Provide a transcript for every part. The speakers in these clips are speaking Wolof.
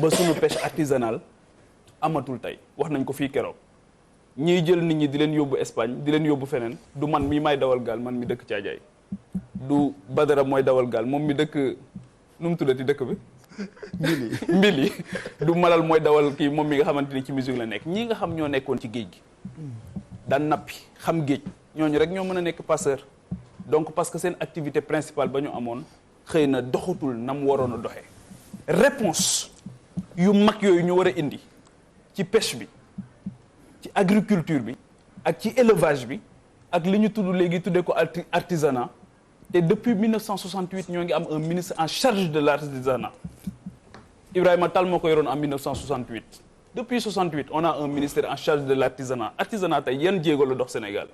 ba sunu pêche artisanale amatul tey wax nañ ko fii keroog ñiy jël nit ñi di leen yóbbu Espagne di leen yóbbu feneen du man mii may dawal gaal man mi dëkk Caajaay du Badara mooy dawal gaal moom mi dëkk nu mu tuddati dëkk bi mbili du Malal mooy dawal kii moom mi nga xamante ni ci musique la nekk ñii nga xam ñoo nekkoon ci géej gi daan nappi xam géej ñooñu rek ñoo mën a nekk passeur donc parce que seen activité principale ba ñu amoon xëy na doxatul na mu waroon a doxee réponse yu mag yooyu ñu war a indi ci pêche bi ci agriculture bi ak ci élevage bi ak li ñu tudd léegi tuddee ko artisanat te depuis 1968 ñoo ngi am un ministre en charge de l'artisanat Ibrahima Tall moo ko yoroon en 1968 depuis 68 on a un ministère en charge de l'artisanat artisanat tey yan jéego la dox Sénégal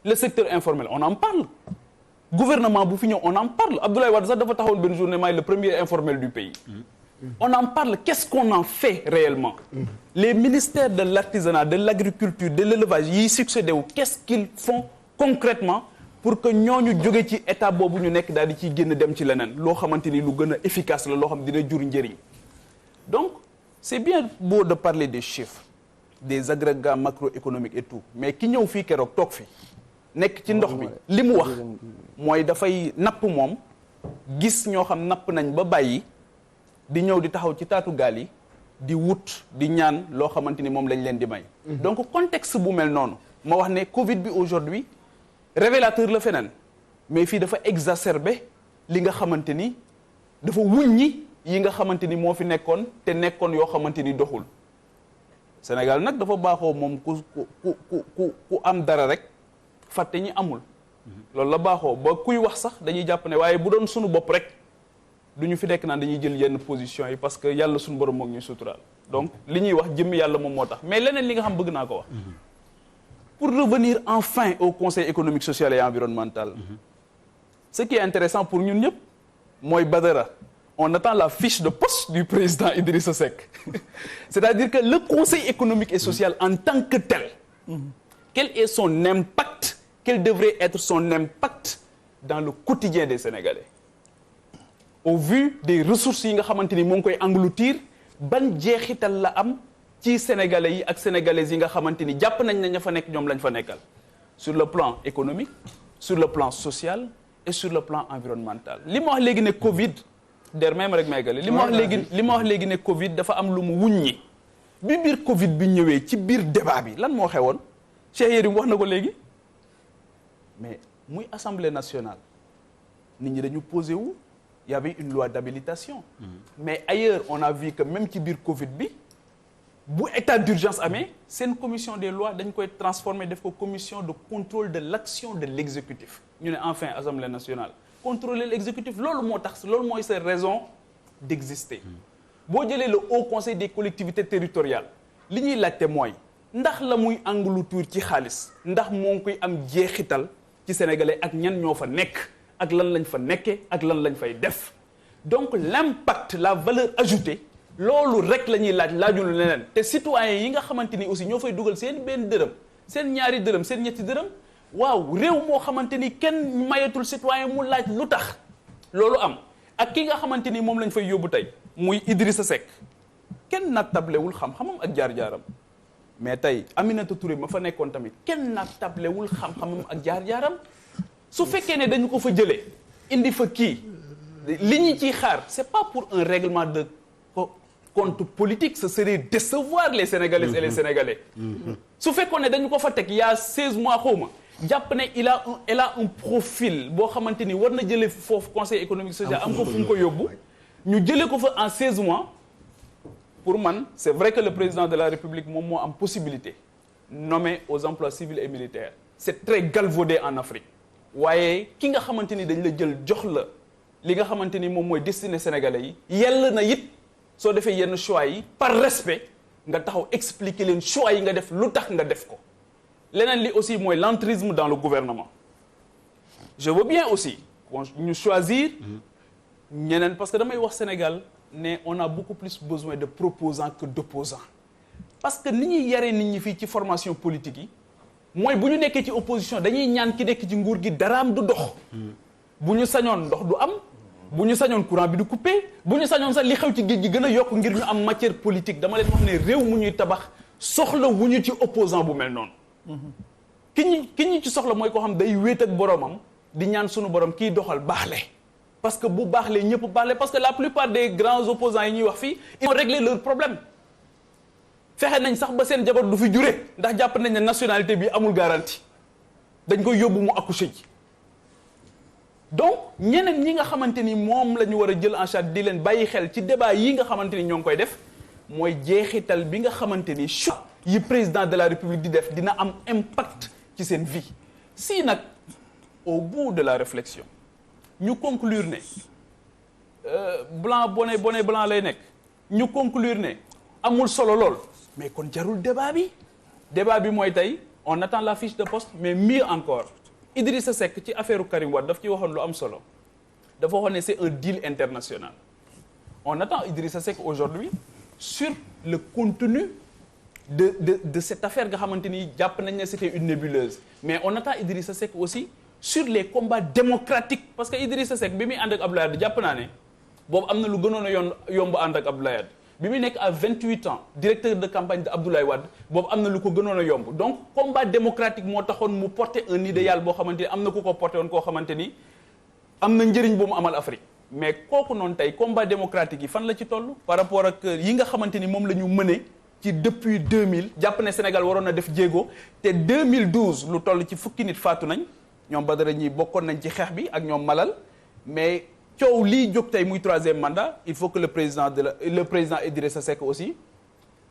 le secteur informel on en parle gouvernement bu fi ñëw on en parle Abdoulaye Wade sax dafa taxawoon benn journée maay le premier informel du pays on en parle qu'est-ce qu'on en fait réellement les ministères de l'artisanat de l'agriculture de l'élevage yiy succédé wu qu'est-ce qu'ils font concrètement pour que ñooñu jóge ci état boobu ñu nekk daal di ciy génn dem ci leneen loo xamante ni lu gën a efficace la loo xam dina jur njëriñ donc c'est bien beau de parler des chiffres des agrégats macroéconomiques et tout mais ki ñëw fii keroog toog fi nekk ci ndox mi li mu wax mooy dafay napp moom gis ñoo xam napp nañ ba bàyyi di ñëw di taxaw ci taatu gaal yi di wut di ñaan loo xamante ni moom lañ leen di may donc contexte bu mel noonu ma wax ne Covid bi aujourd'hui révélateur la feneen mais fii dafa exacerbé li nga xamante ni dafa wuññi yi nga xamante ni moo fi nekkoon te nekkoon yoo xamante ni doxul Sénégal nag dafa baaxoo moom ku am dara rek fàtte ñi amul loolu la baaxoo ba kuy wax sax dañuy jàpp ne waaye bu doon sunu bopp rek du ñu fi nekk naan dañuy jël yenn position yi parce que yàlla suñu borom moom ñuy suturaal donc li ñuy wax jëmmi yàlla moom moo tax mais leneen li nga xam bëgg naa ko wax pour revenir enfin au Conseil économique social et environnemental ce qui est intéressant pour ñun ñëpp mooy Badara on attend la fiche de poste du président Idrissa Seck c'est-à-dire que le Conseil économique et social en tant que tel quel est son impact quel devrait être son impact dans le quotidien des Sénégalais au vu des ressources yi nga xamante ni moo ngi koy engloutir ban jeexital la am ci sénégalais yi ak sénégalaises yi nga xamante ni jàpp nañ ne ña fa nekk ñoom lañ fa nekkal sur le plan économique sur le plan social et sur le plan environnemental li ma wax léegi ne Covid der même rek may gale li ma wax léegi ne Covid dafa am lu mu wuññi bi biir Covid bi ñëwee ci biir débat bi lan moo xewoon Cheikh Yérim wax na ko léegi mais muy Assemblée nationale nit ñi dañu posé wu il y avait une loi d'habilitation mais ailleurs on a vu que même ci biir Covid bi bu état d'urgence amee seen commission des lois dañ koy transformer def ko commission de contrôle de l'action de l'exécutif ñu ne enfin Assemblée nationale contrôler l'exécutif loolu moo tax loolu mooy sa raison d'exister boo jëlee le Haut Conseil des collectivités territoriales li ñuy laajte mooy ndax la muy engloutir ci xaalis ndax moo ngi koy am jeexital ci sénégalais ak ñan ñoo fa nekk ak lan lañ fa nekkee ak lan lañ fay def donc l'impact la valeur ajoutée loolu rek la ñuy laajul leneen te citoyens yi nga xamante ni aussi ñoo fay dugal seen benn dërëm seen ñaari dërëm seen ñetti dërëm waaw réew moo xamante ni kenn mayatul citoyen mu laaj lu tax loolu am ak ki nga xamante ni moom lañ fay yóbbu tey muy Idrissa Seck kenn nattablewul xam-xamam ak jaar-jaaram mais tey Aminata Touré ma fa nekkoon tamit kenn nattablewul xam-xamam ak jaar-jaaram su fekkee ne dañu ko fa jëlee indi fa kii li ñu ciy xaar c'est pas pour un règlement de compte politique ce serait décevoir les Sénégalaises et les Sénégalais su fekkoon ne dañu ko fa teg il y a 16 mois xawma jàpp ne elle a un profil boo xamante ni war na jëlee foofu conseil économique social am ko fu mu ko yóbbu ñu jëlee ko fa en 16 mois pour man c'est vrai que le président de la République moom moo am possibilité nommer aux emplois civils et militaires c'est très galvaudé en Afrique waaye ki nga xamante ni dañ la jël jox la li nga xamante ni moom mooy destiné Sénégalais yi yell na it soo defee yenn choix yi par respect nga taxaw expliquer leen choix yi nga def lu tax nga def ko leneen li aussi mooy l'entrisme dans le gouvernement je veux bien aussi ñu choisir ñeneen parce que damay wax Sénégal ne on a beaucoup plus besoin de proposants que d'opposants parce que ni ñuy yaree nit ñi fii ci formation politique yi mooy bu ñu nekkee ci opposition dañuy ñaan ki nekk ci nguur gi daraam du dox bu ñu sañoon ndox du am bu ñu sañoon courant bi du coupé bu ñu sañoon sax li xew ci géej gi gën a yokk ngir ñu am matière politique dama leen wax ne réew mu ñuy tabax soxla wu ñu ci opposant bu mel noonu ki ñi ci soxla mooy koo xam day wéet ak boromam di ñaan sunu borom kiy doxal baaxle parce que bu baaxlee ñëpp baaxle parce que la plupart des grands opposants yi ñuy wax fii ils ont réglé leur problème fexe nañ sax ba seen jabar du fi jure ndax jàpp nañ ne nationalité bi amul garantie dañ koy yóbbu mu accoucher ji donc ñeneen ñi nga xamante ni moom la ñu war a jël en charge di leen bàyyi xel ci débat yi nga xamante ni ñoo ngi koy def mooy jeexital bi nga xamante ni choix yi président de la république di def dina am impact ci seen vie si nag au bout de la réflexion ñu conclure ne blanc bonnet blanc lay nekk ñu conclure ne amul solo lool mais kon jarul débat bi mooy tey on attend la fiche de poste mais mieux encore Idrissa Seck ci affaire Karim Wade daf ci waxoon lu am solo dafa waxoon ne c'est un deal international on attend Idrissa Seck aujourd'hui sur le contenu de cette affaire nga xamante ni jàpp nañ ne c'était une nébuleuse mais on attend Idrissa Seck aussi sur les combats démocratiques parce que Idrissa Seck bi muy ànd ak Abdoulaye Wade jàpp naa ne boobu am na lu gënoon a yomb ànd ak Abdoulaye Wade bi muy nekk à 28 ans directeur de campagne de Abdoulaye Wade boobu am na lu ko gënoon a yomb donc combat démocratique moo taxoon mu porter un idéal boo xamante ni am na ku ko porté woon koo xamante ni am na njëriñ bu mu amal Afrique mais kooku noonu tey combat démocratique yi fan la ci toll par rapport ak yi nga xamante ni moom la ñu mëne ci depuis 2000 jàpp ne Sénégal waroon na def jéego te 2012 lu toll ci fukki nit faatu nañ ñoom Badara ñi bokkoon nañ ci xeex bi ak ñoom Malal mais coow lii jóg tey muy troisième mandat il faut que le président Idrissa Seck aussi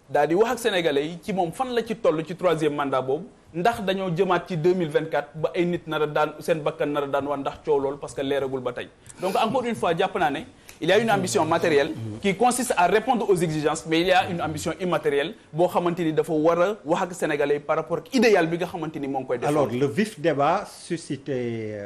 daal di wax ak sénégalais yi ci moom fan la ci toll ci troisième mandat boobu ndax dañoo jëmaat ci 2024 ba ay nit nar a daan seen bakkan nar a daan wan ndax coow loolu parce que leeragul ba tey donc encore une fois jàpp naa ne il y a une ambition matérielle qui consiste à répondre aux exigences mais il y a une ambition immatérielle boo xamante ni dafa war a wax ak sénégalais yi par rapport ak idéal bi nga xamante ni moo ngi koy def. Alors le vif débat suscité